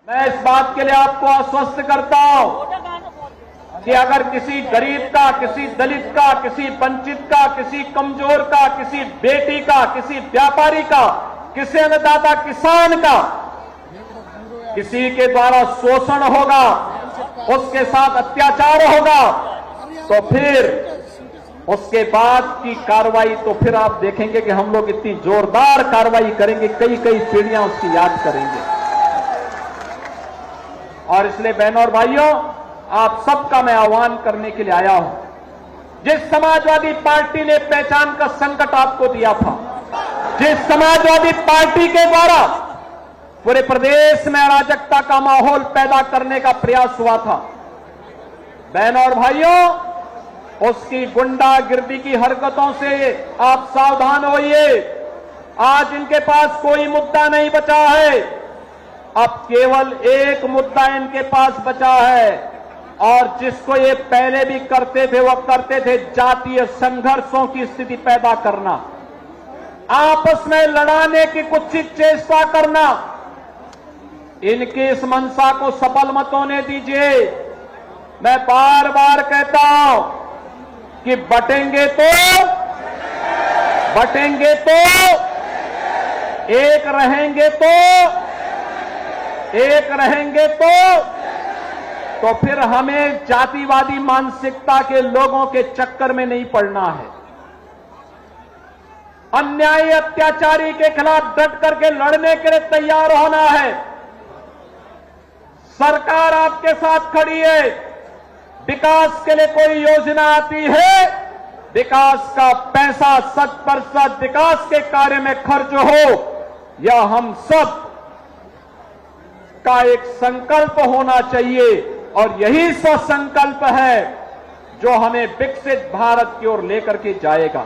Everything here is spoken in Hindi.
मैं इस बात के लिए आपको आश्वस्त करता हूं कि अगर किसी गरीब का, किसी दलित का, किसी वंचित का, किसी कमजोर का, किसी बेटी का, किसी व्यापारी का, किसी अन्नदाता किसान का किसी के द्वारा शोषण होगा, उसके साथ अत्याचार होगा, तो फिर उसके बाद की कार्रवाई तो फिर आप देखेंगे कि हम लोग इतनी जोरदार कार्रवाई करेंगे, कई कई पीढ़ियां उसकी याद करेंगे। और इसलिए बहनों और भाइयों, आप सबका मैं आह्वान करने के लिए आया हूं। जिस समाजवादी पार्टी ने पहचान का संकट आपको दिया था, जिस समाजवादी पार्टी के द्वारा पूरे प्रदेश में अराजकता का माहौल पैदा करने का प्रयास हुआ था, बहनों और भाइयों, उसकी गुंडागिर्दी की हरकतों से आप सावधान होइए। आज इनके पास कोई मुद्दा नहीं बचा है, अब केवल एक मुद्दा इनके पास बचा है, और जिसको ये पहले भी करते थे, वो करते थे जातीय संघर्षों की स्थिति पैदा करना, आपस में लड़ाने की कुत्सित चेष्टा करना। इनकी इस मंशा को सफल मत होने दीजिए। मैं बार बार कहता हूं कि बटेंगे तो एक रहेंगे तो फिर हमें जातिवादी मानसिकता के लोगों के चक्कर में नहीं पड़ना है। अन्यायी अत्याचारी के खिलाफ डट करके लड़ने के लिए तैयार होना है। सरकार आपके साथ खड़ी है। विकास के लिए कोई योजना आती है, विकास का पैसा 100% विकास के कार्य में खर्च हो, यह हम सब का एक संकल्प होना चाहिए, और यही सो संकल्प है जो हमें विकसित भारत की ओर लेकर के जाएगा।